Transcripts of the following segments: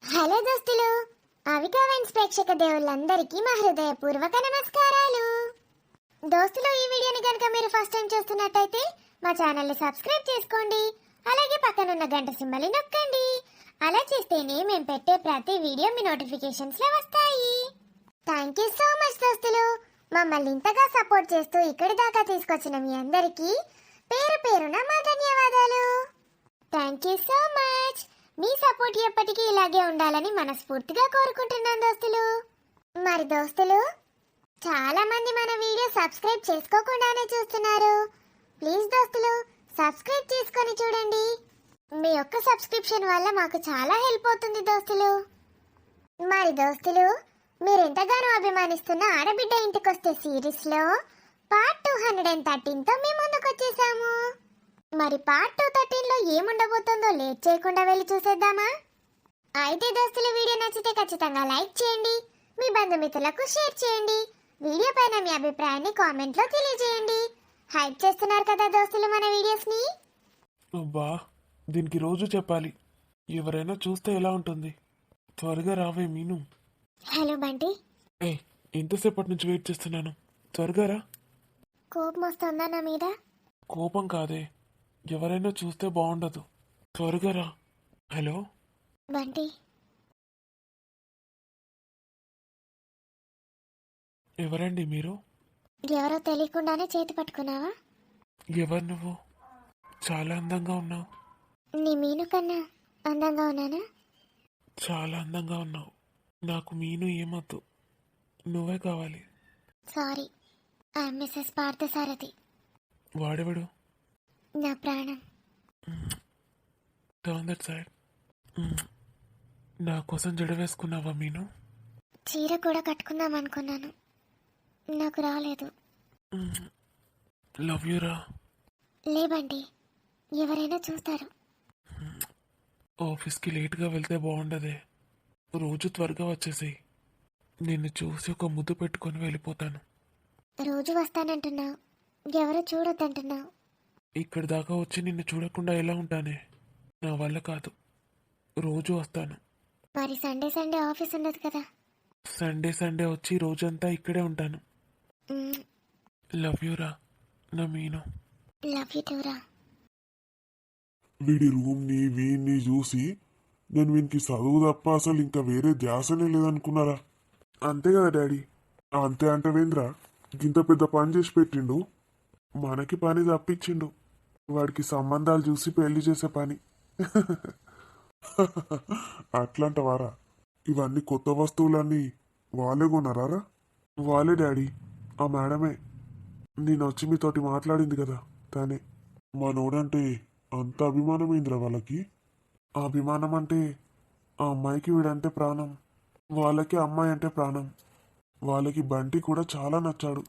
Hello దోస్తులు, అవికావెన్స్ ప్రేక్షక దేవుళ్ళందరికీ మా హృదయపూర్వక నమస్కారాలు. దోస్తులు, ఈ వీడియోని కనుక మీరు ఫస్ట్ టైం చూస్తున్నట్టయితే మా ఛానల్ని సబ్స్క్రైబ్ చేసుకోండి. అలాగే పక్కనున్న గంట సింబల్ని నొక్కండి. అలా చేస్తేనే మేము పెట్టే ప్రతి వీడియో మీ నోటిఫికేషన్స్లో వస్తాయి. థ్యాంక్ యూ సో మచ్ దోస్తులు. మమ్మల్ని ఇంతగా సపోర్ట్ చేస్తూ ఇక్కడి దాకా తీసుకొచ్చిన మీ అందరికీ పేరు పేరున మా ధన్యవాదాలు. Thank you so much. Me support ఎప్పటికీ ఇలాగే ఉండాలని మనస్ఫూర్తిగా కోరుకుంటున్నాను దోస్తులు. మరి దోస్తులు, చాలా మంది మన వీడియో సబ్స్క్రైబ్ చేసుకోకుండానే చూస్తున్నారు. ప్లీజ్ దోస్తులు, సబ్స్క్రైబ్ చేసుకొని చూడండి. మీ యొక్క సబ్స్క్రిప్షన్ వల్ల మాకు చాలా హెల్ప్ అవుతుంది దోస్తులు. మరి దోస్తులు, మీరు ఎంతగానో అభిమానిస్తున్న ఆడబిడ్డ ఇంటికొస్తే సిరీస్లో పార్ట్ 213తో మేము ముందుకు వచ్చేసాము. మరి పార్ట్ 213లో ఏముండబోతుందో లేట్ చేయకుండా వెళ్ళి చూసేద్దామా? అయితే దోస్తులు, వీడియో నచ్చితే ఖచ్చితంగా లైక్ చేయండి, మీ బంధుమిత్రులకు షేర్ చేయండి, వీడియో పైన మీ అభిప్రాయాన్ని కామెంట్లో తెలియజేయండి. హైప్ చేస్తున్నారు కదా దోస్తులు మన వీడియోస్ని. అబ్బా, దీనికి రోజు చెప్పాలి. ఎవరైనా చూస్తే ఎలా ఉంటుంది? త్వరగా రావే మీను. హలో బంటి. ఏ, ఎంతసేపటి నుంచి వెయిట్ చేస్తున్నాను. త్వరగా రా. కోపం వస్తుందా నా మీద? కోపం కాదే, ఎవరైనా చూస్తే బాగుండదు. త్వరగా రా. హలో బంటి. ఎవరండి మీరు? ఎవరో తెలియకుండానే చేతి పట్టుకున్నావా? ఎవరు నువ్వు? చాలా అందంగా ఉన్నావు. నీ మీను కన్నా అందంగా ఉన్నానా? చాలా అందంగా ఉన్నావు. నాకు మీను ఏమొద్దు, నువ్వే కావాలి. Sorry, I Mrs Parthasarathi. వాడెవడు? నా ప్రాణం. Turn that side. నా కోసం జడ వేసుకున్నావా మీను? చీర కూడా కట్టుకుందాం అనుకున్నాను, నాకు రాలేదు. లవ్ యూ రా. లేబండి, ఎవరైనా చూస్తారు. ఆఫీస్కి లేట్గా వెళ్తే బాగుండదే. రోజు త్వరగా వచ్చేసేయి. నిన్ను చూసి ఒక ముద్దు పెట్టుకొని వెళ్ళిపోతాను. రోజు వస్తానంటున్నావు, ఎవరు చూడొద్దంటున్నావు. ఇక్కడి దాకా వచ్చి నిన్ను చూడకుండా ఎలా ఉంటానే? నా వల్ల కాదు. రోజు వస్తాను. మరి సండే సండే ఆఫీస్ ఉండదు కదా? సండే వచ్చి రోజంతా ఇక్కడే ఉంటాను. లవ్ యూ రా నా మీను. లవ్ యూ టూరా. వీడి రూమ్ని వీడిని చూసి నేను వీనికి చదువు తప్ప అసలు ఇంకా వేరే ధ్యాసనే లేదనుకున్నారా? అంతే కదా డాడీ? అంతే అంటవేంద్రా? ఇంత పెద్ద పని చేసి పెట్టిండు, మనకి పని తప్పించిండు. వాడికి సంబంధాలు చూసి పెళ్లి చేసే పని. అట్లాంటవారా? ఇవన్నీ కొత్త వస్తువులన్నీ వాళ్ళే కొన్నారా? వాళ్ళే డాడీ, ఆ మేడమే. నేను వచ్చి మీతోటి మాట్లాడింది కదా తనే. మనోడంటే అంత అభిమానమేంద్రా వాళ్ళకి? ఆ అభిమానం అంటే ఆ అమ్మాయికి వీడంటే ప్రాణం, వాళ్ళకి అమ్మాయి అంటే ప్రాణం. వాళ్ళకి బంటి కూడా చాలా నచ్చాడు.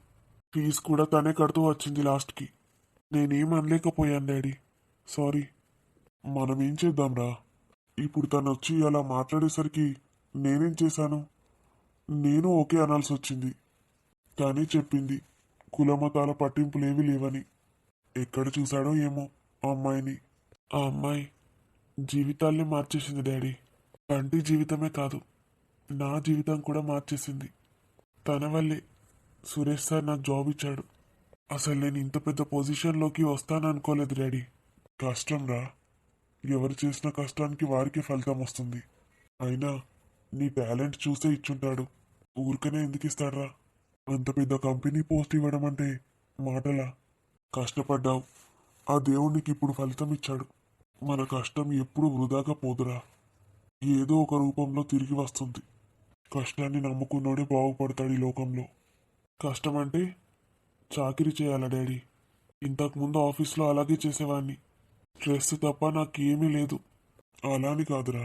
ఫీజు కూడా తనే కడుతూ వచ్చింది లాస్ట్కి. నేనేం అనలేకపోయాను డాడీ, సారీ. మనం ఏం చేద్దాంరా? ఇప్పుడు తను వచ్చి అలా మాట్లాడేసరికి నేనేం చేశాను? నేను ఓకే అనాల్సి వచ్చింది. కానీ చెప్పింది కులమతాల పట్టింపులేవి లేవని. ఎక్కడ చూశాడో ఏమో ఆ అమ్మాయిని. ఆ అమ్మాయి జీవితాల్ని మార్చేసింది డాడీ. బంటి జీవితమే కాదు, నా జీవితం కూడా మార్చేసింది. తన వల్లే సురేష్ సార్ నాకు జాబ్ ఇచ్చాడు. అసలు నేను ఇంత పెద్ద పొజిషన్లోకి వస్తాననుకోలేదు డాడీ. కష్టం రా, ఎవరు చేసిన కష్టానికి వారికి ఫలితం వస్తుంది. అయినా నీ టాలెంట్ చూసే ఇచ్చుంటాడు, ఊరికనే ఎందుకు ఇస్తాడ్రా? అంత పెద్ద కంపెనీ పోస్ట్ ఇవ్వడం అంటే మాటలా? కష్టపడ్డావు, ఆ దేవునికి ఇప్పుడు ఫలితం ఇచ్చాడు. మన కష్టం ఎప్పుడు వృధాగా పోదురా, ఏదో ఒక రూపంలో తిరిగి వస్తుంది. కష్టాన్ని నమ్ముకున్నోడే బాగుపడతాడు ఈ లోకంలో. కష్టం అంటే చాకిరీ చేయాలా డాడీ? ఇంతకుముందు ఆఫీస్లో అలాగే చేసేవాడిని. స్ట్రెస్ తప్ప నాకేమీ లేదు. అలాని కాదురా,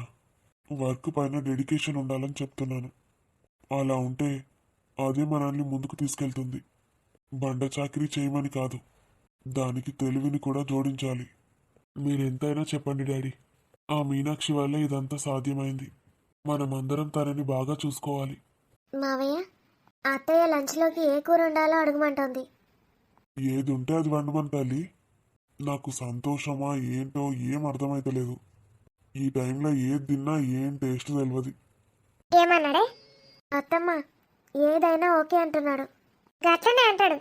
వర్క్ పైన డెడికేషన్ ఉండాలని చెప్తున్నాను. అలా ఉంటే అదే మనల్ని ముందుకు తీసుకెళ్తుంది. బండ చాకిరీ చేయమని కాదు, దానికి తెలివిని కూడా జోడించాలి. మీరెంతైనా చెప్పండి డాడీ, ఆ మీనాక్షి వల్లే ఇదంతా సాధ్యమైంది. మనమందరం తనని బాగా చూసుకోవాలి. మావయ్య, అత్తయ్య లంచ్లోకి ఏ కూర ఉండాలో అడగమంటోంది. ఏది ఉంటే అది వండమని తల్లి. నాకు సంతోషమా ఏంటో ఏం అర్థమైతలేదు. ఈ టైంలో ఏది తిన్నా ఏం టేస్ట్ తెలియదు. ఏమన్నాడే? అత్తమ్మ ఏదైనా ఓకే అంటున్నాడు. గట్లనే అంటాడు.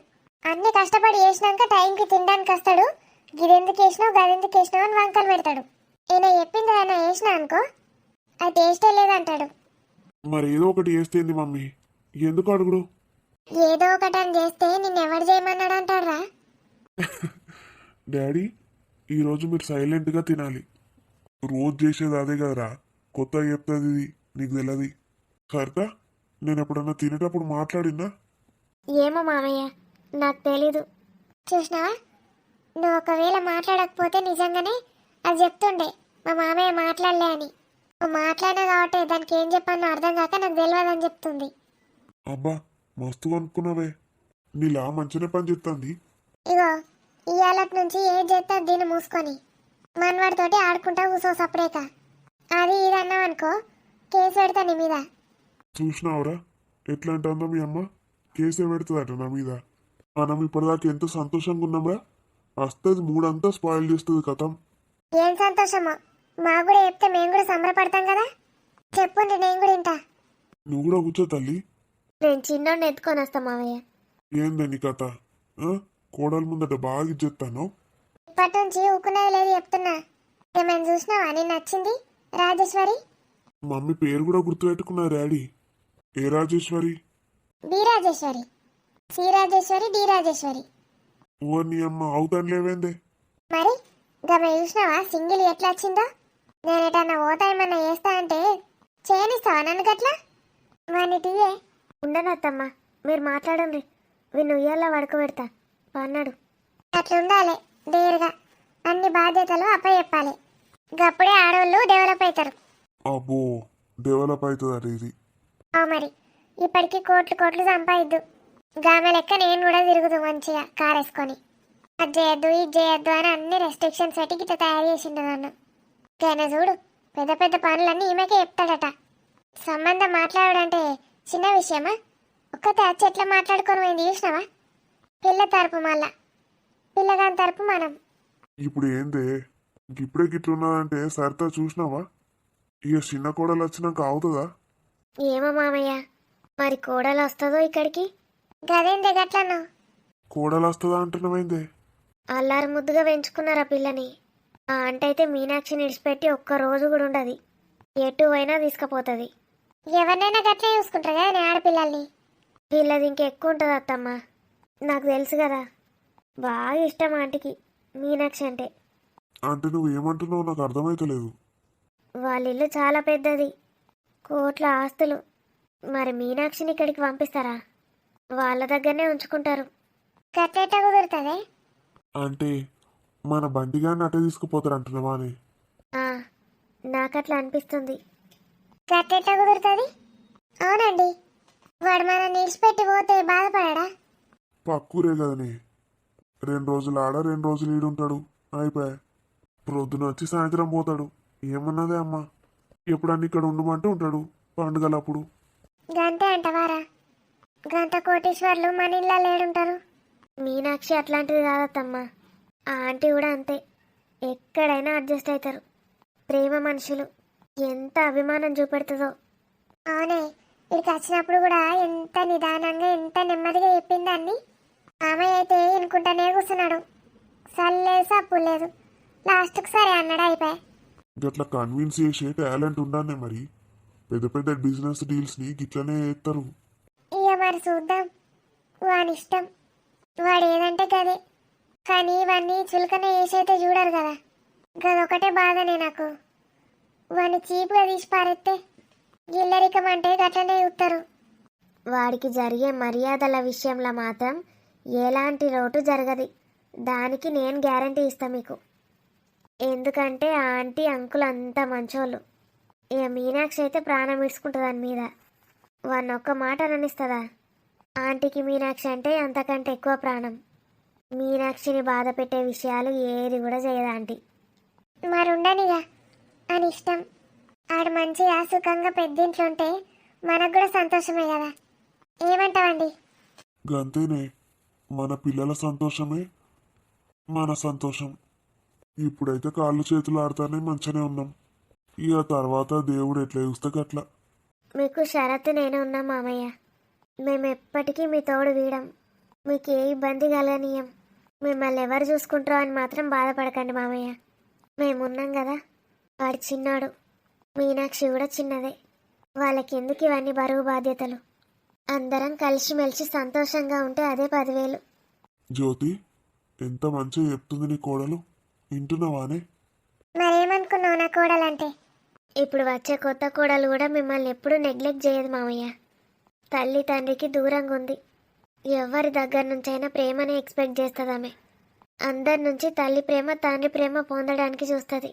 అన్ని కష్టపడి వేసినాక టైంకి తినడానికి వస్తాడు. గిదెందుకు వేసినావు గదెందుకు వేసినావు అని వంకలు పెడతాడు. ఈయన చెప్పింది ఆయన వేసినా అనుకో అది టేస్టే లేదంటాడు. మరి ఏదో ఒకటి చేస్తేంది మమ్మీ, ఎందుకు అడుగుడు? ఏదో ఒకటి అని చేస్తే నిన్నెవడు చేయమన్నాడు అంటాడురా. డాడీ, ఈరోజు మీరు సైలెంట్గా తినాలి. రోజు చేసేది అదే కదరా, కొత్తగా చెప్తుంది ఇది నీకు తెలియదు. సరితా నేను ఎప్పుడన్నా తినేటప్పుడు మాట్లాడినా? ఏమో మామయ్య నాకు తెలీదు. చూసినావా, నువ్వు ఒకవేళ మాట్లాడకపోతే నిజంగానే అది చెప్తుండే మా మామయ్య మాట్లాడలే అని. నువ్వు మాట్లాడినా కాబట్టి దానికి ఏం చెప్పానో అర్థం కాక నాకు తెలియదని చెప్తుంది. అబ్బా మస్తు అనుకున్నావే, నీలా మంచిగా పని చెప్తుంది. ఇగో ఇవాళ నుంచి ఏం చేస్తా దీన్ని మూసుకొని మనవాడితోటి ఆడుకుంటా కూసో సపరేక. అది ఇది అన్నావు అనుకో కేసు పెడతా నీ మీద. చూసినావురా ఎట్లా అంటుందో మీ అమ్మ, కేసే పెడుతుందట నా మీద. మనం ఇప్పటిదాకా ఎంతో సంతోషంగా ఉన్నాంరా, వస్తుంది మూడంతా స్పాయిల్ చేస్తుంది కథం. ఏం సంతోషమో మాకు కూడా చెప్తే మేము కూడా సంబరపడతాం కదా. చెప్పుండి నేను కూడా ఇంటా. నువ్వు కూడా కూర్చో తల్లి. నేను చిన్నోడిని ఎత్తుకొని వస్తా మామయ్య. ఏందే నీ కథ? కోడల ముందట బాగా ఇచ్చేస్తాను. ఇప్పటి నుంచి ఊకునేది లేదు చెప్తున్నా. ఏమైనా చూసినావా నేను నచ్చింది రాజేశ్వరి? మమ్మీ పేరు కూడా గుర్తుపెట్టుకున్నా daddy. A Rajeshwari? B Rajeshwari, C Rajeshwari, D Rajeshwari. ఓ నీ అమ్మ అవుతాను లేవేందే. మరి గమ చూసినావా సింగిల్ ఎట్లా వచ్చిందో? నేను ఎటన్నా పోతా ఏమన్నా చేస్తా అంటే చేయనిస్తావా నన్ను గట్లా? వాని టీయే ఉండనత్తమ్మ, మీరు మాట్లాడండి, వీళ్ళు ఉయ్యాల్లో పడుకోబెడతా అన్నాడు. అట్లా ఉండాలి డేరుగా, అన్ని బాధ్యతలు అప్పచెప్పాలి. గప్పుడే ఆడవాళ్ళు డెవలప్ అవుతారు. అబ్బో డెవలప్ అవుతుందట ఇది. మరి ఇప్పటికీ కోట్లు కోట్లు సంపాదిద్దు. గామె లెక్క నేను కూడా తిరుగుదు మంచిగా కారేసుకొని. అది చేయొద్దు ఇది చేయొద్దు అని అన్ని రెస్ట్రిక్షన్స్ పెట్టి గిట్ట తయారు చేసిండు నన్ను. కానీ చూడు పెద్ద పెద్ద పనులన్నీ ఈమెకే చెప్తాడట. సంబంధం మాట్లాడాడంటే చిన్న విషయమా? ఒక్కతే వచ్చి ఎట్లా మాట్లాడుకొని పోయింది చూసినావా? పిల్ల తరపు మళ్ళా పిల్లగాని తరపు మనం. ఇప్పుడు ఏందే ఇప్పుడే గిట్లున్నదంటే సరితా చూసినావా? ఇక చిన్న కోడలు వచ్చినాక అవుతుందా? ఏమో మామయ్య, మరి కోడలు వస్తుందో ఇక్కడికి. గదేందే గట్లను కోడలు వస్తుందా అంటున్నామైందే? అల్లారు ముద్దుగా పెంచుకున్నారు ఆ పిల్లని. ఆ అంటైతే మీనాక్షిని విడిచిపెట్టి ఒక్క రోజు కూడా ఉండదు. ఎటు అయినా తీసుకుపోతుంది. ఎవరినైనా గట్లే చూసుకుంటారు కదా ఆడపిల్లల్ని. వీళ్ళది ఇంకెక్కువ ఉంటుంది అత్తమ్మ, నాకు తెలుసు కదా. బాగా ఇష్టం ఆంటీకి మీనాక్షి అంటే. అంటే నువ్వు ఏమంటున్నావు నాకు అర్థమైతలేదు. వాళ్ళ ఇల్లు చాలా పెద్దది, కోట్ల ఆస్తులు. మరి మీనాక్షిని ఇక్కడికి పంపిస్తారా? వాళ్ళ దగ్గరనే ఉంచుకుంటారు. గట్లెట్ట కుదురుతుంది? అంటే మన బండిగాన్ని అట్టే తీసుకుపోతారు అంటున్నావా అని? నాకట్లా అనిపిస్తుంది. గట్లెట్ట కుదురుతుంది? అవునండి, వాడు మనం నిలిచిపెట్టి పోతే బాధపడా? పక్కూరే కదనే, 2 రోజులు ఆడ 2 రోజులు ఈడుంటాడు అయిపోయా. ప్రొద్దున వచ్చి సాయంత్రం పోతాడు. ఏమన్నదే అమ్మ, ఎప్పుడన్నా ఇక్కడ ఉండమంటే ఉంటాడు పండుగలప్పుడు. గంతే అంటవారా? గంట కోటీశ్వర్లు మన ఇళ్ళ లేడుంటారు. మీనాక్షి అట్లాంటిది కాదత్తమ్మ. ఆ ఆంటీ కూడా అంతే, ఎక్కడైనా అడ్జస్ట్ అవుతారు. ప్రేమ మనుషులు, ఎంత అభిమానం చూపెడుతుందో. అవునే, ఇక్కడికి వచ్చినప్పుడు కూడా ఎంత నిదానంగా ఎంత నెమ్మదిగా చెప్పింది అన్ని. ఆమె అయితే ఇనుకుంటానే కూర్చున్నాడు. సల్లేదు సప్పు లేదు, లాస్ట్కి సరే అన్నాడు అయిపోయా. గట్లా కన్విన్స్ చేసే టాలెంట్ ఉండానే మరి. పెద్ద పెద్ద బిజినెస్ డీల్స్ని గిట్లనే చేస్తారు. ఇక మరి చూద్దాం, వాని ఇష్టం, వాడు ఏదంటే గదే. కానీ ఇవన్నీ చులకనే చేసైతే చూడరు కదా, గదొకటే బాధనే నాకు. వాడిని చీపుగా తీసి పారెత్తే గిల్లరికం అంటే గట్లనే చూస్తారు. వాడికి జరిగే మర్యాదల విషయంలో మాత్రం ఎలాంటి లోటు జరగదు, దానికి నేను గ్యారంటీ ఇస్తా మీకు. ఎందుకంటే ఆ ఆంటీ అంకుల్ అంతా మంచోళ్ళు. ఇక మీనాక్షి అయితే ప్రాణం ఇడ్చుకుంటుంది దాని మీద. వాడిని ఒక్క మాట అననిస్తుందా? ఆంటీకి మీనాక్షి అంటే అంతకంటే ఎక్కువ ప్రాణం. మీనాక్షిని బాధ పెట్టే విషయాలు ఏది కూడా చేయదు ఆంటీ. మరి ఉండనిగా అని ఇష్టం. ఆడు మంచిగా సుఖంగా పెద్దింట్లో ఉంటే మనకు కూడా సంతోషమే కదా. ఏమంటావండి? గంతేనే, మన పిల్లల సంతోషమే మన సంతోషం. ఇప్పుడైతే కాళ్ళు చేతులు ఆడుతానే మంచిగానే ఉన్నాం. ఇక తర్వాత దేవుడు ఎట్లా చూస్తే అట్లా. మీకు షరతు నేను ఉన్నా మామయ్య. మేము ఎప్పటికీ మీ తోడు వీడం. మీకు ఏ ఇబ్బంది కలగనీయం. మిమ్మల్ని ఎవరు చూసుకుంటారో అని మాత్రం బాధపడకండి మామయ్య. మేమున్నాం కదా. వాడు చిన్నాడు, మీనాక్షి కూడా చిన్నదే. వాళ్ళకి ఎందుకు ఇవన్నీ బరువు బాధ్యతలు? అందరం కలిసిమెలిసి సంతోషంగా ఉంటే అదే 10,000. జ్యోతి, ఎంత మంచిగా చెప్తుంది నీ కోడలు, వింటున్నావానే? మరేమనుకున్నావు నా కోడలంటే? ఇప్పుడు వచ్చే కొత్త కోడలు కూడా మిమ్మల్ని ఎప్పుడూ నెగ్లెక్ట్ చేయదు మామయ్య. తల్లి తండ్రికి దూరంగా ఉంది. ఎవరి దగ్గర నుంచైనా ప్రేమని ఎక్స్పెక్ట్ చేస్తుంది ఆమె. అందరి నుంచి తల్లి ప్రేమ తండ్రి ప్రేమ పొందడానికి చూస్తుంది.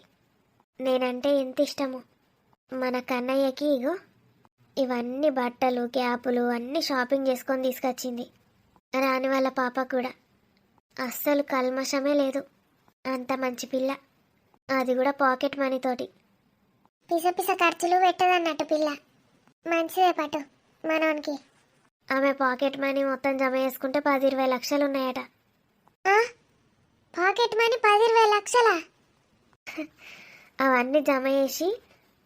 నేనంటే ఎంత ఇష్టము. మన కన్నయ్యకి ఇగో ఇవన్నీ బట్టలు క్యాపులు అన్నీ షాపింగ్ చేసుకొని తీసుకొచ్చింది. రాని వాళ్ళ పాప కూడా అస్సలు కల్మషమే లేదు. అంత మంచి పిల్ల. అది కూడా పాకెట్ మనీతోటి. పిస ఖర్చులు పెట్టదన్నట్టు పిల్ల. మంచిదే పట్టు మనోనికి. ఆమె పాకెట్ మనీ మొత్తం జమ చేసుకుంటే 10-20 లక్షలు ఉన్నాయట. Pocket money 10-20 లక్షలా? అవన్నీ జమ చేసి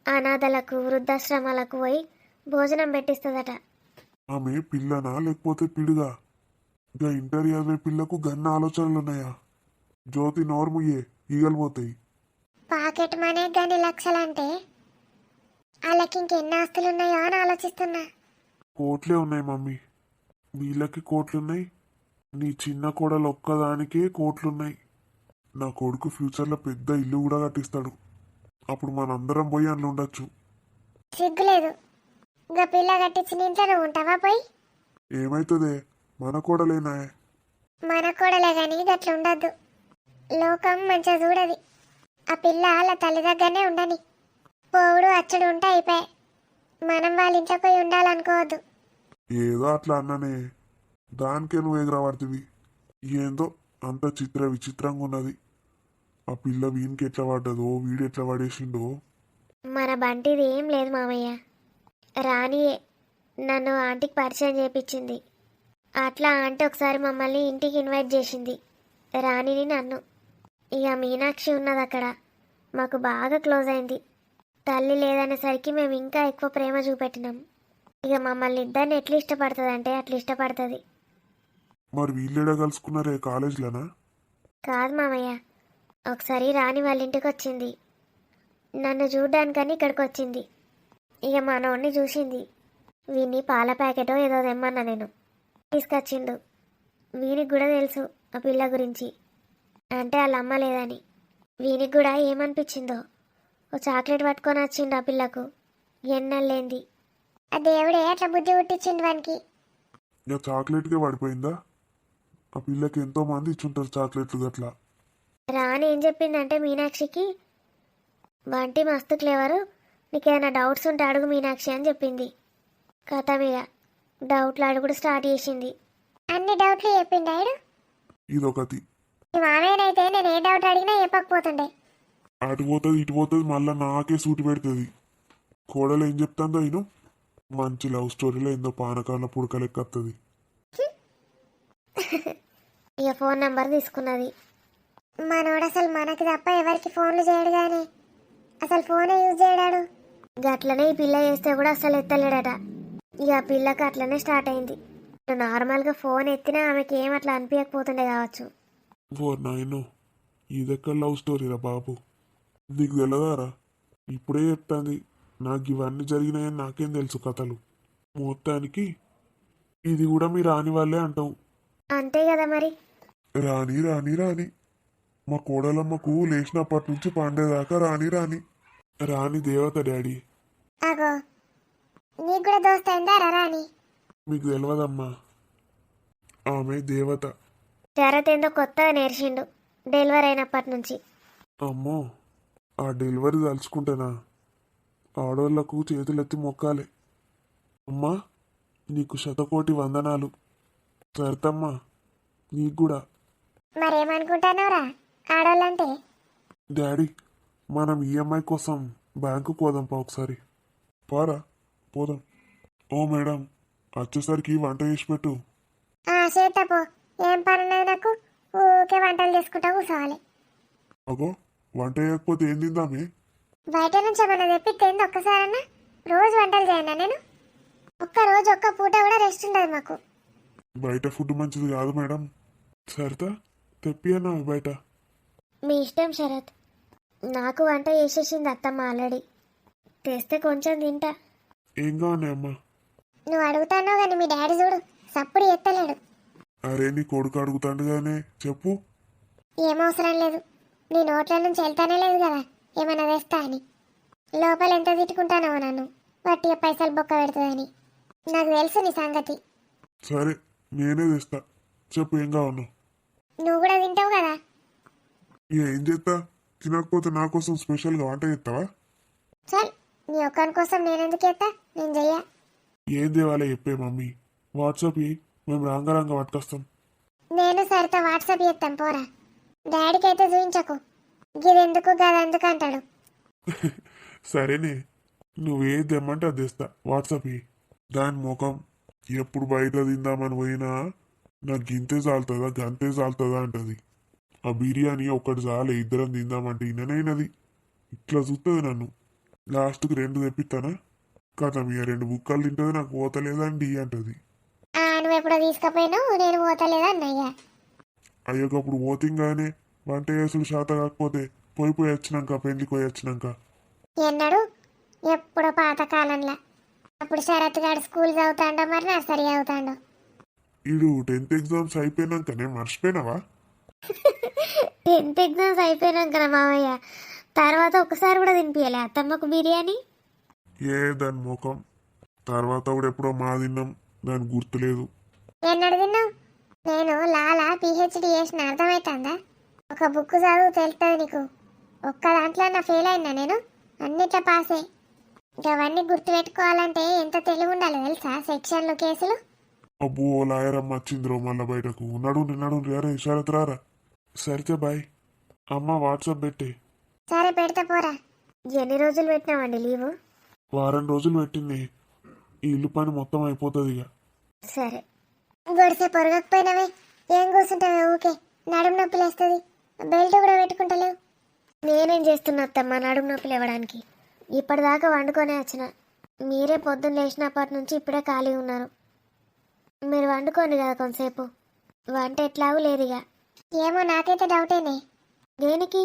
అనాథలకు వృద్ధాశ్రమాలకు పోయి భోజనం పెట్టిస్తుందట. ఆమె పిల్లనా లేకపోతే పిడుగా? ఇక ఇంటర్ చదివే పిల్లకు గన్న ఆలోచనలున్నాయా? జ్యోతి నోర్ముయ్యే, ఈగలు పోతాయి. పాకెట్ మనీ కానీ లక్షలంటే వాళ్ళకి ఇంకెన్ని ఆస్తులు ఉన్నాయో అని ఆలోచిస్తున్నా. కోట్లే ఉన్నాయి మమ్మీ. వీళ్ళకి కోట్లున్నాయి. నీ చిన్న కోడలు ఒక్కదానికే కోట్లున్నాయి. నా కొడుకు ఫ్యూచర్లో పెద్ద ఇల్లు కూడా కట్టిస్తాడు. అప్పుడు మనందరం పోయి అందులో ఉండొచ్చు. సిగ్గులేదు. ఇంకా పిల్ల కట్టించిన ఇంట్లో నువ్వు ఉంటావా పోయి? ఏమైతుందే, మన కోడలేనా? మన కోడలే కానీ గట్ల ఉండద్దు. లోకం మంచిగా చూడది. ఆ పిల్ల వాళ్ళ తల్లి దగ్గరనే ఉండని. పోవుడు అచ్చుడు ఉంటే అయిపోయి. మనం వాళ్ళ ఇంట్లో పోయి ఉండాలనుకోవద్దు. ఏదో అట్లా అన్ననే, దానికే నువ్వు ఎగరవాడుతుంది. ఏందో అంత చిత్ర విచిత్రంగా ఉన్నది. ఆ పిల్ల వీనికి ఎట్లా పడ్డదో, వీడు ఎట్లా పడేసిండో. మన బంటిది ఏం లేదు మామయ్య. రానియే నన్ను ఆంటీకి పరిచయం చేపించింది. అట్లా ఆంటీ ఒకసారి మమ్మల్ని ఇంటికి ఇన్వైట్ చేసింది, రాణిని నన్ను. ఇక మీనాక్షి ఉన్నది అక్కడ. మాకు బాగా క్లోజ్ అయింది. తల్లి లేదనేసరికి మేము ఇంకా ఎక్కువ ప్రేమ చూపెట్టినాం. ఇక మమ్మల్ని ఇద్దరిని ఎట్లా ఇష్టపడుతుంది అంటే అట్లా ఇష్టపడుతుంది. మరి వీళ్ళేడా కలుసుకున్నారే, కాలేజ్లోనా? కాదు మామయ్య, ఒకసారి రాణి వాళ్ళ ఇంటికి వచ్చింది. నన్ను చూడ్డానికని ఇక్కడికి వచ్చింది. ఇక మనోడిని చూసింది. వీని పాల ప్యాకెటో ఏదో తెమ్మన్నా నేను. తీసుకొచ్చిండు. వీనికి కూడా తెలుసు ఆ పిల్ల గురించి, అంటే వాళ్ళ అమ్మ లేదని. వీనికి కూడా ఏమనిపించిందో ఓ చాక్లెట్ పట్టుకొని వచ్చిండు ఆ పిల్లకు. ఎన్నెళ్ళేంది ఆ దేవుడే అట్లా బుద్ధి పుట్టించిండు వానికి. ఇక చాక్లెట్కే పడిపోయిందా? ఆ పిల్లకి ఎంతో మంది ఇచ్చుంటారు చాక్లెట్లు గట్లా. రాని ఏం చెప్పిందంటే మీనాక్షికి, వంటి మస్తు క్లేవరు, నీకేమైనా డౌట్స్ ఉంటే అడుగు మీనాక్షి అని చెప్పింది. కథ మీద డౌట్లు అడుగుడు స్టార్ట్ చేసింది. అన్ని డౌట్లు చెప్పిండాడు. ఇదొకటి. మీ మామయ్యనైతే నేను ఏ డౌట్ అడిగినా చెప్పకపోతుండే. అటు పోతుంది ఇటు పోతుంది, మళ్ళీ నాకే సూటి పెడుతుంది. కోడలు ఏం చెప్తాందో అయిను. మంచి లవ్ స్టోరీలో ఏందో పానకాల పుడక లెక్క వస్తుంది. ఇక ఫోన్ నెంబర్ తీసుకున్నది. మనోడు అసలు మనకి తప్ప ఎవరికి ఫోన్లు చేయడు కానీ అసలు ఫోనే యూజ్ చేయడాడు. గట్లనే ఈ పిల్ల చేస్తే కూడా అసలు ఎత్తలేడట. ఇక ఆ పిల్లకి అట్లనే స్టార్ట్ అయింది. నార్మల్గా ఫోన్ ఎత్తినా ఆమెకి ఏం అట్లా అనిపించకపోతుండే కావచ్చు. ఓ నాయను, ఇదెక్కడ లవ్ స్టోరీరా బాబు, నీకు తెలియదారా? ఇప్పుడే చెప్తాంది. నాకు ఇవన్నీ జరిగినాయని నాకేం తెలుసు కథలు. మొత్తానికి ఇది కూడా మీ రాని వాళ్ళే అంటావు. అంతే కదా మరి. రాని రాని రాని, మా కోడలమ్మకు లేచినప్పటి నుంచి పండేదాకా రాని రాని రాని దేవత డాడీ. అగో నీకు కూడా దోస్త్ అయిందారా రాని? మీకు తెలియదమ్మా, ఆమె దేవత. జరత్ ఏందో కొత్తగా నేర్చిండు డెలివరీ అయినప్పటి నుంచి. అమ్మో, ఆ డెలివరీ తలుచుకుంటేనా ఆడోళ్లకు చేతులెత్తి మొక్కాలే. అమ్మా, నీకు శతకోటి వందనాలు. సరితమ్మా, నీకు కూడా. మరేమనుకుంటానవరా ఆడోళ్ళంటే? డాడీ, మనం ఈఎంఐ కోసం బ్యాంకుకు పోదాంపా ఒకసారి. పారా పోదాం. ఓ మేడం, వచ్చేసరికి వంట చేసి పెట్టు. చేతపో, ఏం పనున్నది నాకు? ఊకే వంటలు చేసుకుంటా కూర్చోవాలి. అగో, వంట చేయకపోతే ఏం తిందామే? బయట నుంచి ఏమన్నా తెప్పిస్తేంది ఒక్కసారన్నా? రోజు వంటలు చేయనా నేను? ఒక్క రోజు ఒక్క పూట కూడా రెస్ట్ ఉండదు మాకు. బయట ఫుడ్ మంచిది కాదు మేడం. సరితా తెప్పియన్నా బయట. మీ ఇష్టం శరత్. నాకు వంట చేసేసింది అత్తమ్మ ఆల్రెడీ. తెస్తే కొంచెం తింటా. ఏం కావాలి అమ్మా? నువ్వు అడుగుతానో కానీ మీ డాడీ చూడు సప్పుడు ఎత్తలేడు. అరే నీ కొడుకు అడుగుతాండుగానే చెప్పు. ఏం అవసరం లేదు. నీ నోట్ల నుంచి వెళ్తానే లేదు కదా ఏమన్నా వేస్తా అని. లోపల ఎంత తిట్టుకుంటానో నన్ను వట్టిగా పైసలు బొక్క పెడుతుందని. నాకు తెలుసు నీ సంగతి. సరే నేనే తెస్తా. చెప్పు ఏం కావాలి? నువ్వు కూడా తింటావు కదా. ఏం చేస్తా? తినకపోతే నా కోసం స్పెషల్గా వంట చేస్తావా? చల్, నీ ఒక్కని కోసం నేనెందుకు చేస్తా? నేను చెయ్యా. ఏం తేవాలో చెప్పే మమ్మీ. వాట్సాప్ మేము రంగరంగ పట్టుకొస్తాం. నేను సరితో వాట్సాప్ చేస్తాం పోరా. డాడీకి అయితే చూపించకు. గిదెందుకు గదెందుకు అంటాడు. సరేనే నువ్వేది తెమ్మంటే అది తెస్తా. వాట్సాప్ దాని ముఖం ఎప్పుడు బయట తిందామని పోయినా నాకు గింతే చాలుతుందా గంతే చాలుతుందా అంటది. ఆ బిర్యానీ ఒక్కటి చాలే ఇద్దరం తిందామంటే ఇననైనది. ఇట్లా చూస్తుంది నన్ను. లాస్ట్కి 2 తెప్పిస్తానా? కథ మీ 2 బుక్కలు తింటుంది. నాకు పోతలేదండి అంటది. నువ్వు ఎప్పుడో తీసుకుపోయినావు నేను పోతలేదా అన్నయ్యా. అయ్యకప్పుడు పోతింగానే వంట చేసుడు శాత కాకపోతే పోయి వచ్చినాక పెళ్లికి పోయి వచ్చినాక. ఎన్నడు? ఎప్పుడో పాతకాలంలో. అప్పుడు శరత్ గారు స్కూల్ చదువుతాండో మరి నర్సరీ చదువుతాండో. ఈడు 10th ఎగ్జామ్స్ అయిపోయినాకనే మర్చిపోయినావా? 10th ఎగ్జామ్స్ అయిపోయినాక మామయ్య తర్వాత ఒకసారి కూడా తినిపించలే అత్తమ్మకు బిర్యానీ. ఏ దాని ముఖం. తర్వాత కూడా ఎప్పుడో మా తిన్నాం. దానికి గుర్తులేదు. ఎన్నడు తిన్నావు? నేను లాలా పిహెచ్డి చేసిన అర్థమవుతుందా? ఒక బుక్ చదువు తెలుస్తుంది నీకు. ఒక్క దాంట్లో నా ఫెయిల్ అయినా నేను అన్నిట్లా పాసే. అవన్నీ గుర్తుపెట్టుకోవాలంటే ఎంత తెలివి ఉండాలి తెలుసా? సెక్షన్లు కేసులు. అబ్బో లాయరమ్మ వచ్చిందిరో మళ్ళా బయటకు. ఉన్నాడు నిన్నాడు రేరే ఇషారత్ రారా. సరితే బాయ్. అమ్మ వాట్సాప్ పెట్టే. సరే పెడతా పోరా. ఎన్ని రోజులు పెట్టినామండి లీవు? వారం రోజులు పెట్టింది. ఈ ఇల్లు పని మొత్తం అయిపోతుంది ఇక. సరే గొడిసే పొరగకపోయినావే. ఏం కూర్చుంటావే ఊకే? నడుము నొప్పి లేస్తుంది. బెల్ట్ కూడా పెట్టుకుంటలేవు. నేనేం చేస్తున్నా అత్తమ్మ నడుము నొప్పి లేవడానికి? ఇప్పటిదాకా వండుకొనే వచ్చిన. మీరే పొద్దున్న లేచినప్పటి నుంచి ఇప్పుడే ఖాళీ ఉన్నారు. మీరు వండుకోండి కదా కొంతసేపు. వంట ఎట్లాగూ లేదు ఇక. ఏమో నాకైతే డౌటేనే. దేనికి?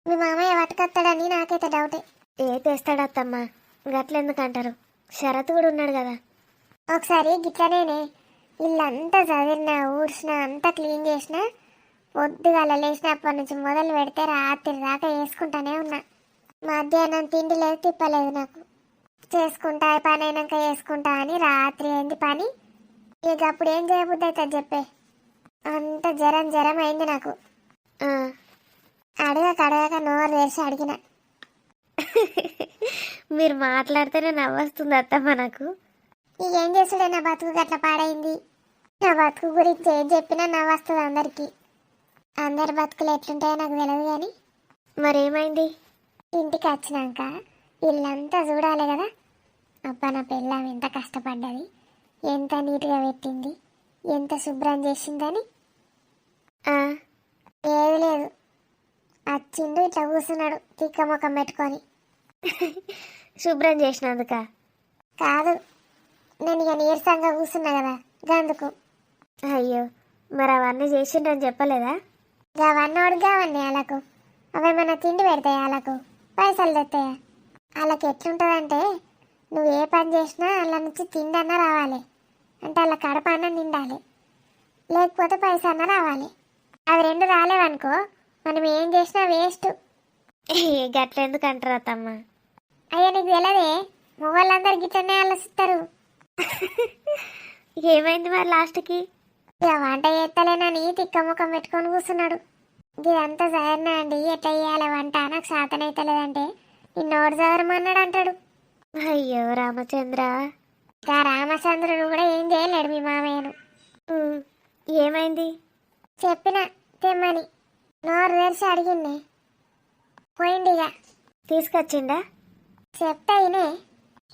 మీ మామయ్య పట్టుకొస్తాడని నాకైతే డౌటే. ఏ తెస్తాడత్తమ్మ గట్లెందుకంటారు? షరత్ కూడా ఉన్నాడు కదా. ఒకసారి గిట్లనేనే ఇల్లంతా చదివినా ఊడ్చినా అంతా క్లీన్ చేసినా పొద్దుగాల లేచినప్పటి నుంచి మొదలు పెడితే రాత్రి దాకా వేసుకుంటానే ఉన్నా. మధ్యాహ్నం తిండి లేదు తిప్పలేదు నాకు. చేసుకుంటా పని అయినాక వేసుకుంటా అని రాత్రి ఏంది పని. ఇక అప్పుడు ఏం చేయబుద్ది అవుతుంది చెప్పే. అంత జ్వరం అయింది నాకు. అడగక నోరు తెరిచి అడిగిన. మీరు మాట్లాడితేనే నవ్వొస్తుంది అత్తమ్మ నాకు. ఇక ఏం చేస్తుడే నా బతుకు గట్ల పాడైంది. నా బతుకు గురించి ఏం చెప్పినా నవ్వొస్తుంది అందరికీ. అందరి బతుకులు ఎట్లుంటాయో నాకు తెలియదు కానీ. మరేమైంది? ఇంటికి వచ్చినాక ఇల్లంతా చూడాలి కదా. అబ్బా నా పెళ్ళాం ఎంత కష్టపడ్డది, ఎంత నీట్గా పెట్టింది, ఎంత శుభ్రం చేసిందని. ఏది లేదు, వచ్చిండు ఇట్లా కూర్చున్నాడు తిక్క ముఖం పెట్టుకొని. శుభ్రం చేసినందుక కాదు, నేను ఇక నీరసంగా కూర్చున్నా కదా గందుకు. అయ్యో మరి అవన్నీ చేసిండ్రని చెప్పలేదా? అవన్నీ అడిగావన్నీ వాళ్ళకు. అవేమన్నా తిండి పెడతాయా వాళ్ళకు? పైసలు తెస్తాయా? వాళ్ళకి ఎట్లుంటుందంటే నువ్వు ఏ పని చేసినా వాళ్ళ నుంచి తిండి అన్న రావాలి. అంటే వాళ్ళ కడప అన్న నిండాలి, లేకపోతే పైసా అన్న రావాలి. అవి 2 రాలేవనుకో మనం ఏం చేసినా వేస్ట్. గట్లెందుకు అంటారు అత్తమ్మ? అయ్యా నీకు తెలియదే, మొగోళ్ళందరూ గిట్లనే ఆలోచిస్తారు. ఏమైంది మరి లాస్ట్కి? ఇక వంట చేస్తలేనని తిక్క ముఖం పెట్టుకొని కూర్చున్నాడు. ఇదంతా సరేనా అండి, ఎట్లా చేయాలి వంట నాకు శాతనైతలేదంటే నిన్నోడు చదరమన్నాడు అంటాడు. అయ్యో రామచంద్ర. రామచంద్రుడు కూడా ఏం చేయలేడు మీ మామయ్యను. ఏమైంది? చెప్పిన తెమ్మని నోరు తెరిచి అడిగింది. పోయిండిగా. తీసుకొచ్చిండా? చెప్తా ఇనే.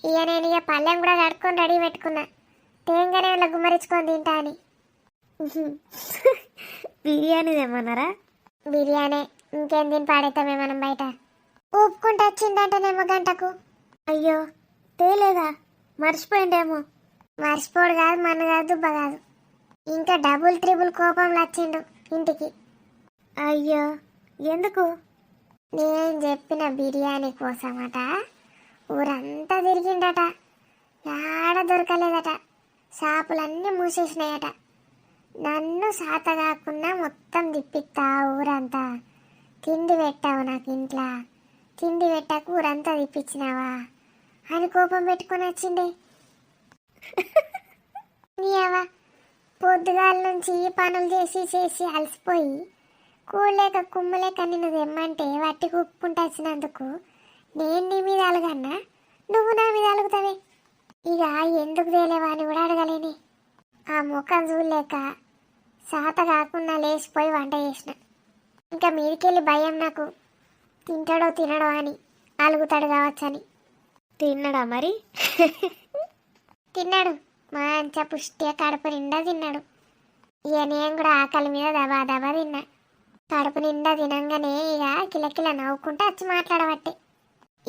ఇక నేను ఇక పళ్ళెం కూడా కడుక్కొని రెడీ పెట్టుకున్నా. తేంగానే ఇలా గుమ్మరించుకొని తింటా అని. బిర్యానీ తెమ్మన్నారా? బిర్యానీ ఇంకేం తిని పాడైతామే మనం బయట. ఊపుకుంటూ వచ్చిందంటేనేమో గంటకు. అయ్యో తేలేదా, మర్చిపోయిండేమో. మర్చిపోడు కాదు, మన కాదు, దుబ్బ కాదు, ఇంకా డబుల్ ట్రిపుల్ కోపంలో వచ్చిండు ఇంటికి. అయ్యో ఎందుకు? నేను చెప్పిన బిర్యానీ కోసమట ఊరంతా తిరిగిండట, ఆడ దొరకలేదట, షాపులన్నీ మూసేసినాయట. నన్ను సాత కాకుండా మొత్తం తిప్పిస్తా ఊరంతా, తిండి పెట్టావు నాకు ఇంట్లో, తిండి పెట్టాక ఊరంతా తిప్పించినావా అని కోపం పెట్టుకొని వచ్చిండే. నీవా పొద్దుగాల నుంచి పనులు చేసి చేసి అలసిపోయి కూడలేక కుమ్మలేక నిన్ను తెమ్మంటే వట్టి కుక్కుంటూ వచ్చినందుకు నేను నీ మీద అలగన్నా, నువ్వు నా మీద అలుగుతావే. ఇక ఎందుకు తేలేవా అని కూడా అడగలేని. ఆ ముఖం చూడలేక సాత కాకుండా లేచిపోయి వంట చేసిన. ఇంకా మీదికెళ్ళి భయం నాకు, తింటాడో తినడో అని, అలుగుతాడు కావచ్చని. తిన్నాడా మరి? తిన్నాడు, మంచిగా పుష్టిగా కడుపు నిండా తిన్నాడు. ఇక నేను కూడా ఆకలి మీద దబా దబా తిన్నా. కడుపు నిండా తినంగానే ఇక కిలకిల నవ్వుకుంటూ వచ్చి మాట్లాడబట్టే.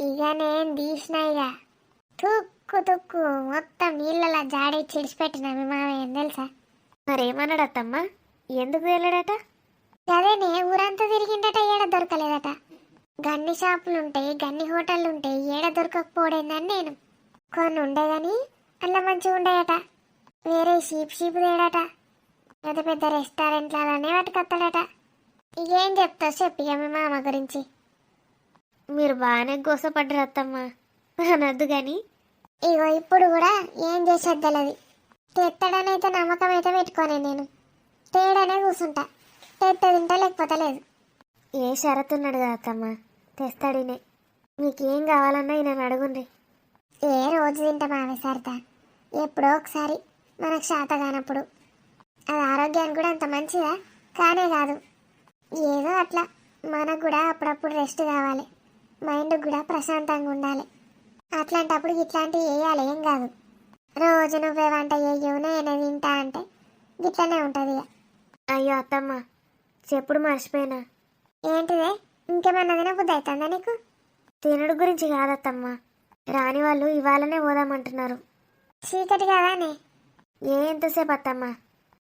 ఇక నేను తీసిన, ఇక తుక్కు తుక్కు మొత్తం నీళ్ళలా జాడి చిడిచిపెట్టిన మీ మామయ్య తెలుసా. మరేమన్నాడు అత్తమ్మ, ఎందుకు వెళ్ళాడట? అదేనే ఊరంతా తిరిగిండట, ఏడ దొరకలేదట. గన్ని షాపులుంటాయి, గన్ని హోటళ్ళు ఉంటాయి, ఏడ దొరకకపోడేందని నేను. కొన్ని ఉండే కానీ అలా మంచిగా ఉండేయట, వేరే షీప్ తేడట, పెద్ద పెద్ద రెస్టారెంట్లనే పట్టుకొస్తాడట. ఇకేం చెప్తావు చెప్పిగా మీ మామ గురించి. మీరు బాగానే గోసపడ్డారు అత్తమ్మ, అనద్దు కానీ. ఇగో ఇప్పుడు కూడా ఏం చేసేది తెలియదు. తెత్తడనైతే నమ్మకం అయితే పెట్టుకోనే నేను, తేడనే కూర్చుంటా, తెత్త తింటా లేకపోతే లేదు. ఏ షరతు ఉన్నాడు కదా అత్తమ్మ, తెస్తాడినే. మీకేం కావాలన్నా నేను అడుగుండ్రి. ఏ రోజు తింటా మావే సరదా, ఎప్పుడో ఒకసారి మనకు శాత కానప్పుడు. అది ఆరోగ్యానికి కూడా అంత మంచిదా కానే కాదు. ఏదో అట్లా మనకు కూడా అప్పుడప్పుడు రెస్ట్ కావాలి, మైండ్ కూడా ప్రశాంతంగా ఉండాలి. అట్లాంటప్పుడు ఇట్లాంటివి వేయాలి, ఏం కాదు. రోజు నువ్వే వంట వేయవు నేనే తింటా అంటే ఇట్లనే ఉంటుంది ఇక. అయ్యో అత్తమ్మ చెప్పుడు మర్చిపోయినా. ఏంటిదే, ఇంకేమన్నా తినబుద్ధి అవుతుందా నీకు? తినడు గురించి కాదత్తమ్మ, రాని వాళ్ళు ఇవాళనే పోదామంటున్నారు. చీకటి కాదానే? ఎంతసేపు అత్తమ్మ,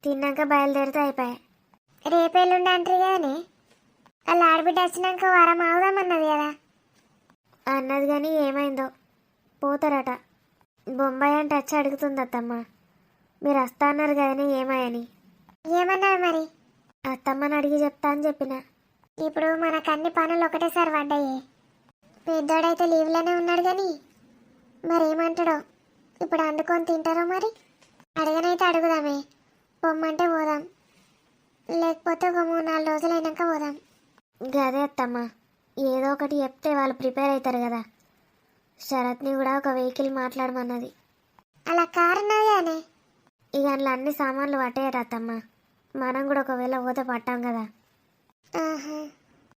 తిన్నాక బయలుదేరితే అయిపోయాయి. రేపేళ్ళుండి అంటారు కదనే, వాళ్ళ ఆడబిడ్డ వచ్చినాక వారం అవుదామన్నది కదా. అన్నది కానీ ఏమైందో, పోతారట. బొంబాయి అంటే వచ్చి అడుగుతుంది అత్తమ్మ, మీరు వస్తా అన్నారు కదనే ఏమాయని. ఏమన్నారు మరి? అత్తమ్మని అడిగి చెప్తా అని చెప్పిన. ఇప్పుడు మనకు అన్ని పనులు ఒకటేసారి పడ్డాయి. పెద్దోడైతే లీవ్లోనే ఉన్నాడు కానీ మరేమంటాడో, ఇప్పుడు అందుకొని తింటారో మరి. అడగనైతే అడుగుదామే, పొమ్మంటే పోదాం, లేకపోతే ఒక 3-4 రోజులు అయినాక పోదాం. గదే అత్తమ్మ, ఏదో ఒకటి చెప్తే వాళ్ళు ప్రిపేర్ అవుతారు కదా. శరత్ని కూడా ఒక వెహికల్ మాట్లాడమన్నది. అలా కారు ఉన్నది. ఇక అందులో అన్ని సామాన్లు పట్టేయరు అత్తమ్మ, మనం కూడా ఒకవేళ పోతే పట్టాం కదా.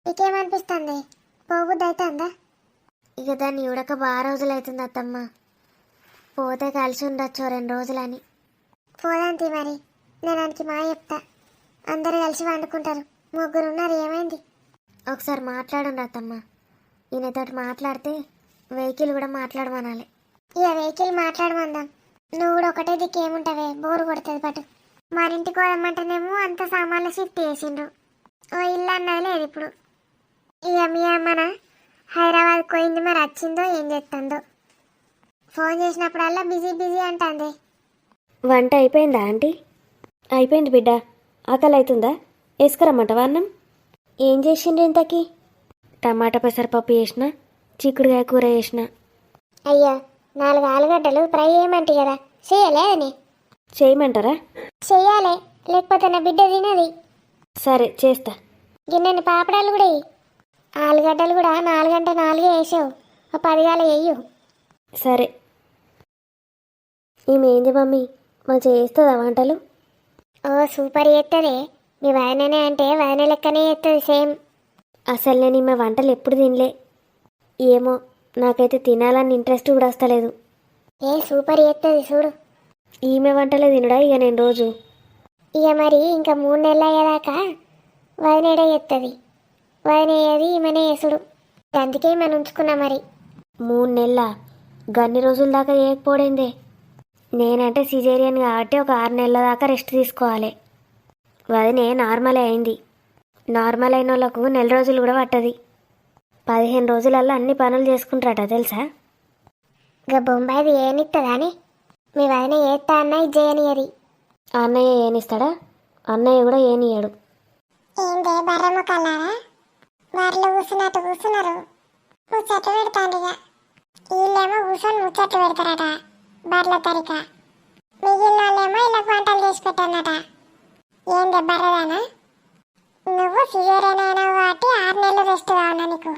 ఇకేమనిపిస్తుంది, పోబుద్ది అవుతుందా? ఇక దాన్ని ఉడక బాగా రోజులు అవుతుంది అత్తమ్మ, పోతే కలిసి ఉండొచ్చు 2 రోజులని. పోదాంతి మరి, నేను దానికి మా చెప్తా, అందరు కలిసి వండుకుంటారు. 3 ఉన్నారు, ఏమైంది? ఒకసారి మాట్లాడండి అత్తమ్మ, ఈయనతోటి మాట్లాడితే వెహికల్ కూడా మాట్లాడమనాలి. ఇక వెహికల్ మాట్లాడమందాం, నువ్వు కూడా ఒకటే దిక్కు ఏముంటావే, బోరు కొడుతుంది పట్టు. మన ఇంటికి పోదామంటేనేమో అంత సామాన్లు షిఫ్ట్ చేసిండ్రు, ఓ ఇల్లు అన్నది లేదు ఇప్పుడు. ఇక మీ అమ్మన హైదరాబాద్ పోయింది, మరి వచ్చిందో ఏం చేస్తుందో. ఫోన్ చేసినప్పుడల్లా బిజీ బిజీ అంటుంది. వంట అయిపోయిందా ఆంటీ? అయిపోయింది బిడ్డ, ఆకలి అవుతుందా? వేసుకురమ్మంటావా అన్నం? ఏం చేసిండ్రు ఇంతకీ? టమాటా పెసరపప్పు చేసిన, చిక్కుడుకాయ కూర చేసిన. అయ్యా 4 ఆలుగడ్డలు ఫ్రై చేయమంటే కదా, చేయలేదని. చేయమంటారా? చెయ్యాలి, లేకపోతే నా బిడ్డ తినది. సరే చేస్తా. గిన్నెని పాపడాలు కూడా వెయ్యి. ఆలుగడ్డలు కూడా 4 అంటే 4 వేసావు, ఒక 10 గాలు వేయు. సరే. ఈమె ఏంది మమ్మీ, మంచిగా చేస్తుందా వంటలు? ఓ సూపర్ చేస్తుంది, మీ వదిననే అంటే వదిన లెక్కనే చేస్తుంది సేమ్. అసలు నేను ఈమె వంటలు ఎప్పుడు తినలే, ఏమో నాకైతే తినాలని ఇంట్రెస్ట్ కూడా వస్తలేదు. ఏ సూపర్ చేస్తుంది చూడు. ఈమె వంటలే తినడా ఇక నేను రోజు? ఇక మరి ఇంకా 3 నెలలు అయ్యేదాకా వదినేడే చేస్తుంది, వదినేది ఈమెనే చేసుడు. అందుకే మనం ఉంచుకున్నా మరి. 3 నెలల గన్ని రోజుల దాకా చేయకపోయిందే. నేనంటే సిజేరియన్ కాబట్టి ఒక 6 నెలల దాకా రెస్ట్ తీసుకోవాలి. వదినే నార్మలే అయింది. నార్మల్ అయిన వాళ్ళకు 1 నెల రోజులు కూడా పట్టది. 15 రోజులల్లో అన్ని పనులు చేసుకుంటారట తెలుసా. ఇక బొంబాయిది ఏనిస్తుందా అని మీ వదిన ఏత్తా అన్న ఇది చేయనియది. అన్నయ్య ఏనిస్తాడా? అన్నయ్య కూడా ఏనియాడు. ఏందే బర్రముఖాలారా వారిలో కూర్చున్నట్టు కూర్చున్నారు, ముచ్చట్లు పెడతాండి. ఇక వీళ్ళేమో కూర్చొని ముచ్చట్లు పెడతారట బర్ల తరిక. మిగిలిన వాళ్ళేమో ఇలా వంటలు చేసి పెట్టానట. ఏందే బర్రదానా, నువ్వు సిజేరియన్ అయినావు కాబట్టి 6 నెలలు రెస్ట్ కావునా నీకు.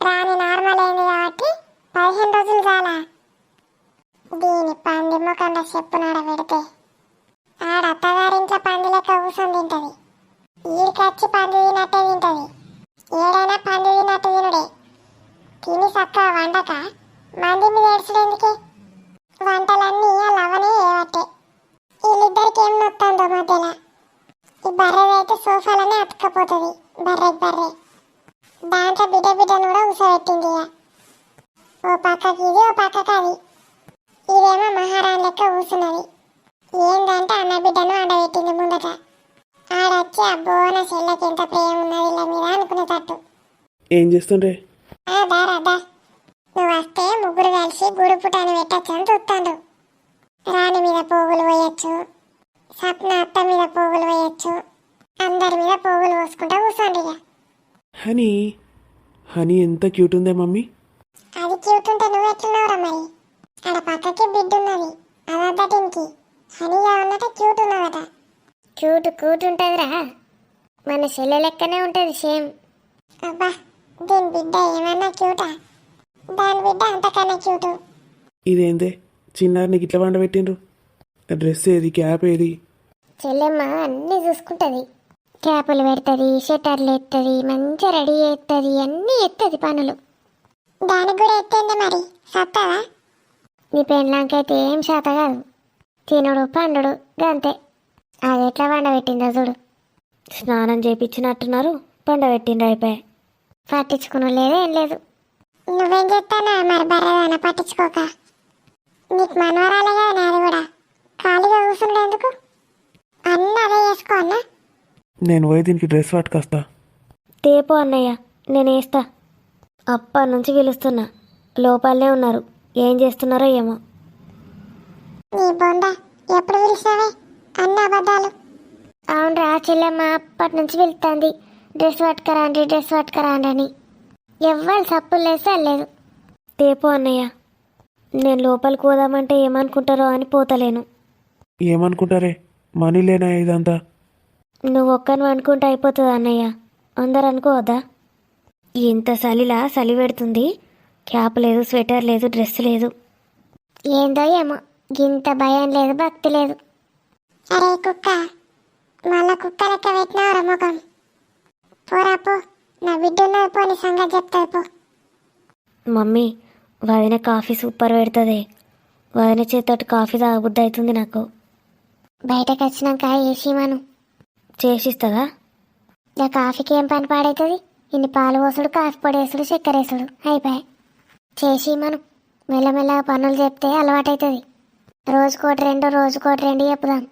రాని నార్మల్ అయింది కాబట్టి 15 రోజులు చాలా. దీని పంది ముఖంలో చెప్పునాడ పెడితే ఆడ అత్తగారింట్లో పంది లెక్క కూర్చొని తింటది. ఈడికొచ్చి పంది తినట్టే తింటది. ఏడైనా పంది తినట్టు తినుడే. తిని చక్కగా వండక మంది మీద ఏడ్చుడెందుకే? వంటలన్నీ లవనే ఏవట్టే. వీళ్ళిద్దరికి ఏం నొత్తందో మధ్యలో. ఈ బర్రెదైతే సోఫాలనే అతుక్కపోతుంది. బర్రె దాంట్లో బిడ్డను కూడా కూసబెట్టింది. ఇక ఓ పక్కకి ఇది, ఓ పక్కకి అది. ఇదేమో మహారాణి లెక్క కూర్చున్నది. ఏందంటే అన్న బిడ్డను ఆడబెట్టింది ముందట. ఆడొచ్చి అబ్బో నా చెల్లెకి ఎంత ప్రేమ ఉన్నది ఇలా మీద అనుకునేటట్టు. ఏం చేస్తుండ్రే? దారా నువ్వు వస్తే ముగ్గురు కలిసి గుడి పుటాన్ని పెట్టచ్చు అని చూస్తాడు. రాణి మీద పోగులు వేయచ్చు, సప్న అత్త మీద పోగులు వేయచ్చు, అందరి మీద పోగులు పోసుకుంటా కూర్చోండి. ఇక హనీ ఎంత క్యూట్ ఉందే మమ్మీ. అది క్యూట్ ఉంటే నువ్వు ఎట్లున్నావురా మరి? ఆడ పక్కకి బిడ్డ ఉన్నది, అదొద్దటికి హనీగా ఉన్నట్టు క్యూట్ ఉన్నదట. క్యూట్ ఉంటుందిరా, మన చెల్లె లెక్కనే ఉంటుంది సేమ్. అబ్బా దీని బిడ్డ ఏమన్నా క్యూటా? దాని బిడ్డ అంతకన్నా క్యూటు. ఇదేందే చిన్నారిని ఇట్లా వండబెట్టిండ్రు? డ్రెస్ ఏది, క్యాప్ ఏది? చెల్లెమ్మ అన్నీ చూసుకుంటుంది. క్యాపులు పెడుతుంది, షట్టర్లు ఎత్తుంది, మంచిగా రెడీ చేస్తుంది, అన్నీ ఎత్తుంది పనులు. దానికి కూడా ఎత్తింది మరి సత్తవా? నీ పెళ్ళాకైతే ఏం శాత కాదు, తినుడు పండుడు గంతే. అది ఎట్లా వండబెట్టిందో చూడు. స్నానం చేయించినట్టున్నారు, పండబెట్టిండ్రు అయిపోయి. పట్టించుకుని లేదు ఏం లేదు. నువ్వేం చెప్తానా మరి బర్రెదానా పట్టించుకోక. నీకు మనవరాలే కదా నాది కూడా, ఖాళీగా కూర్చుండే ఎందుకు? అన్నీ అదే చేసుకో అన్నా. నేను పోయి దీనికి డ్రెస్ పట్టుకొస్తా. తేపో అన్నయ్య, నేను వేస్తా. అప్పటి నుంచి పిలుస్తున్నా, లోపలనే ఉన్నారు. ఏం చేస్తున్నారో ఏమో. నీ బొంద ఎప్పుడు పిలిచినావే అన్ని అబద్ధాలు. అవునరా చెల్లెమ్మ అప్పటి నుంచి పిలుస్తుంది డ్రెస్ పట్టుకరాండి అని. ఎవ్వరు సప్పులు లేస్తే లేదు. తేపో అన్నయ్య, నేను లోపలికి పోదామంటే ఏమనుకుంటారో అని పోతలేను. ఏమనుకుంటారే? మనీ లేనా ఇదంతా? నువ్వు ఒక్కను అనుకుంటే అయిపోతుంది అన్నయ్య, అందరు అనుకోవద్దా? ఇంత చలి పెడుతుంది, క్యాప్ లేదు, స్వెటర్ లేదు, డ్రెస్ లేదు. ఏందో ఏమో గింత భయం లేదు, భక్తి లేదు. అరే కుక్క, మళ్ళా కుక్క లెక్క పెట్టినావురా ముఖం. పోరా పో, నా బిడ్డ ఉన్నది పో, నీ సంగతి చెప్తాది పో. మమ్మీ, వదిన కాఫీ సూపర్ పెడుతుంది. వదిన చేతోటి కాఫీ తాగబుద్ధి అవుతుంది నాకు. బయటకు వచ్చినాక ఏసీ మను చేసిస్తుందా? ఇక కాఫీకి ఏం పని పాడవుతుంది? ఇన్ని పాలు పోసుడు, కాఫీ పొడి వేసుడు, చక్కెర వేసుడు అయిపోయాయి. చేసి మనం మెల్లమెల్లగా పనులు చెప్తే అలవాటవుతుంది. రోజుకోటి రెండు చెప్పుదాం.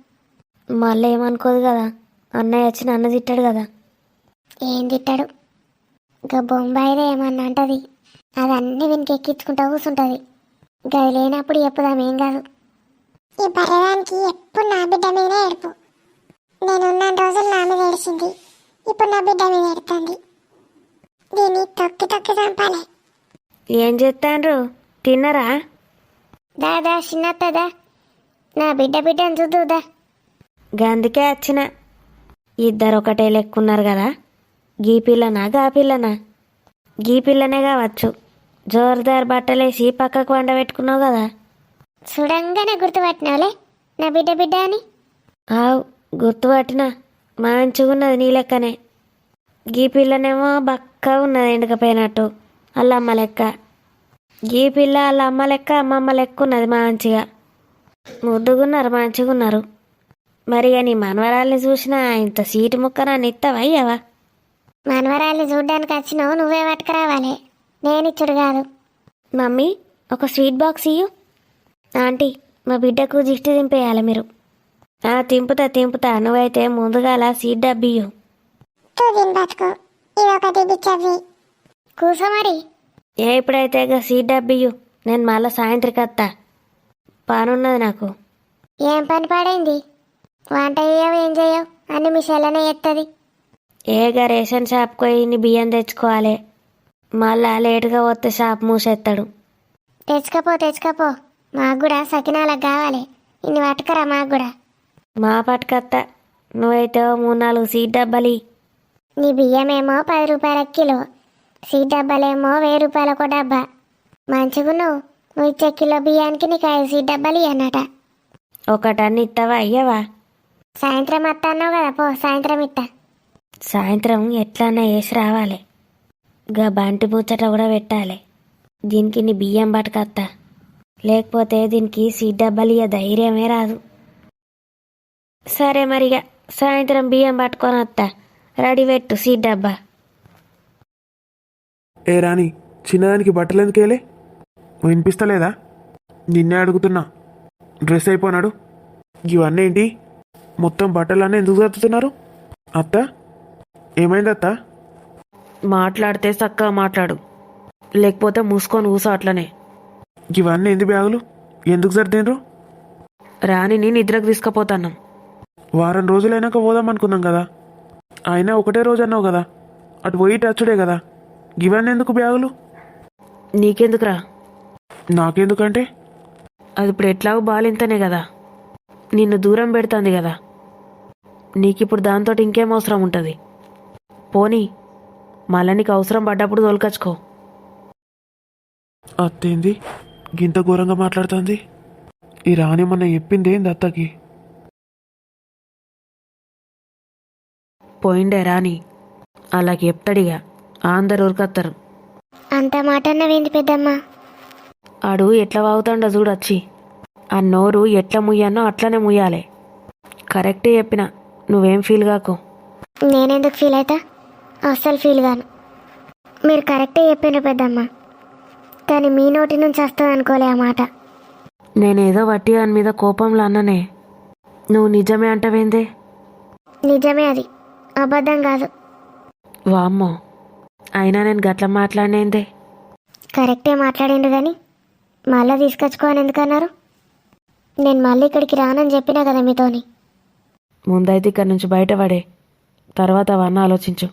మళ్ళీ ఏమనుకోదు కదా, అన్నయ్య వచ్చి నన్ను తిట్టాడు కదా. ఏం తిట్టాడు? ఇక బొంబాయిదే ఏమన్నా అంటది, అది అన్నీ వీనికి ఎక్కించుకుంటూ కూర్చుంటుంది. గది లేనప్పుడు చెప్పుదాం, ఏం కాదు. ఈ బర్రదానికి ఎప్పుడు నా బిడ్డ మీదనే ఏడుపు. నేనున్న రోజులు నా మీద ఏడిచింది, ఇప్పుడు నా బిడ్డ మీద ఏడుతుంది. దీన్ని తొక్కి చంపాలి. ఏం చేస్తాండ్రు, తిన్నరా? దాదా చిన్నత్తదా, నా బిడ్డను చూద్దుదా. గందుకే వచ్చిన. ఇద్దరు ఒకటే లెక్కున్నారు కదా. గీ పిల్లనా గా పిల్లనా? గీ పిల్లనే కావచ్చు. జోరుదారు బట్టలేసి పక్కకు వండబెట్టుకున్నావు కదా. చూడంగానే గుర్తుపట్టినావులే నా బిడ్డ అని. ఆవు గుర్తుపట్టినా, మంచిగున్నది నీ లెక్కనే. గీ పిల్లనేమో బక్క ఉన్నది ఎండకపోయినట్టు, వాళ్ళ అమ్మ లెక్క. గీ పిల్ల వాళ్ళ అమ్మ లెక్క, అమ్మమ్మ లెక్క ఉన్నది మంచిగా. ముద్దుగున్నారు, మంచిగున్నారు. మరి నీ మనవరాల్ని చూసినా ఇంత సీటు ముక్క నన్ను ఇస్తావా అయ్యావా? మనవరాల్ని చూడ్డానికి వచ్చినావు, నువ్వే పట్టుకురావాలి, నేనిచ్చుడు కాదు. మమ్మీ ఒక స్వీట్ బాక్స్ ఇయ్యు. ఆంటీ మా బిడ్డకు దిష్టి దింపేయాలి మీరు. తింపుతా నువ్వైతే ముందుగాల సీట్ డబ్బియ్యు. బతుకు ఇదొకటి బిచ్చవి. కూసో మరి. ఇప్పుడైతే ఇక సీట్ డబ్బియ్యు, నేను మళ్ళీ సాయంత్రికి వస్తా, పనున్నది నాకు. ఏం పని పడైంది? వంట చేయవు, ఏం చేయవు, అన్ని మీ సెల్లనే ఎత్తది. ఏగా రేషన్ షాప్కి పోయి ఇన్ని బియ్యం తెచ్చుకోవాలి, మళ్ళా లేటుగా వస్తే షాప్ మూసేస్తాడు. తెచ్చుకపో, మాకు కూడా సకినాలకు కావాలి, ఇన్ని పట్టుకరా మాకు కూడా. మా పట్టుకత్తా, నువ్వైతే 3-4 సీట్ డబ్బాలి. నీ బియ్యమేమో 10 రూపాయల కిలో, సీట్ డబ్బాలేమో 1000 రూపాయలకు డబ్బా. మంచిగున్నావు, నువ్వు ఇచ్చే కిలో బియ్యానికి నీకు 5 సీట్ డబ్బాలు ఇయ్యన్నట. ఒకటన్ని ఇస్తావా అయ్యవా? సాయంత్రం వస్తా అన్నావు కదా, పో సాయంత్రం ఇస్తా. సాయంత్రం ఎట్లన్నా వేసి రావాలి, గా బంటి ముచ్చట కూడా పెట్టాలి. దీనికి నీ బియ్యం పట్టుకత్తా, లేకపోతే దీనికి సీట్ డబ్బాలు ఇయ్య ధైర్యమే రాదు. సరే మరిగా సాయంత్రం బియ్యం పట్టుకొని వస్తా, రెడీ పెట్టు సీట్ డబ్బా. ఏ రాణి, చిన్నదానికి బట్టలు ఎందుకేలే? వినిపిస్తలేదా? నిన్నే అడుగుతున్నా. డ్రెస్ అయిపోనాడు. ఇవన్నీ ఏంటి? మొత్తం బట్టలన్నీ ఎందుకు సర్దుతున్నారు? అత్త ఏమైంది అత్త? మాట్లాడితే చక్కగా మాట్లాడు, లేకపోతే మూసుకొని కూసో అట్లనే. ఇవన్నీ ఎందు బ్యాగులు? ఎందుకు సర్దిండ్రు? రాణిని నిద్రకు తీసుకుపోతాను. వారం రోజులైనాక పోదాం అనుకున్నాం కదా, అయినా ఒకటే రోజు అన్నావు కదా, అటు పోయి టచ్చుడే కదా, ఇవన్నీ ఎందుకు బ్యాగులు? నీకెందుకురా? నాకెందుకంటే అది ఇప్పుడు ఎట్లాగో బాలింతనే కదా, నిన్ను దూరం పెడుతుంది కదా, నీకిప్పుడు దాంతో ఇంకేం అవసరం ఉంటుంది? పోనీ మళ్ళీ నీకు అవసరం పడ్డప్పుడు తోలుకొచ్చుకో. అత్తేంది గింత ఘోరంగా మాట్లాడుతుంది? ఈ రాణి మొన్న చెప్పింది ఏంది అత్తకి? పోయిండే రాని అలాగే చెప్తాడిగా, అందరు ఊరికత్తారు. అంత మాట అన్నవేంది పెద్దమ్మ? ఆడు ఎట్లా వాగుతాడో చూడొచ్చి, ఆ నోరు ఎట్లా ముయ్యానో అట్లనే ముయ్యాలి. కరెక్టే చెప్పిన, నువ్వేం ఫీల్ కాకు. నేనెందుకు ఫీల్ అవుతా? అస్సలు ఫీల్ గాను. మీరు కరెక్టే చెప్పారు పెద్దమ్మ, కానీ మీ నోటి నుంచి వస్తుంది అనుకోలే ఆ మాట. నేనేదో వట్టి దాని మీద కోపంలో అన్ననే, నువ్వు నిజమే అంటవేందే? నిజమే, అది అబద్ధం కాదు. వామ్మో, అయినా నేను గట్ల మాట్లాడినేందే? కరెక్టే మాట్లాడిండు కానీ మళ్ళీ తీసుకొచ్చుకోని ఎందుకన్నారు? నేను మళ్ళీ ఇక్కడికి రానని చెప్పినా కదా మీతోని. ముందైతే ఇక్కడ నుంచి బయటపడే, తర్వాత అవన్నీ ఆలోచించు.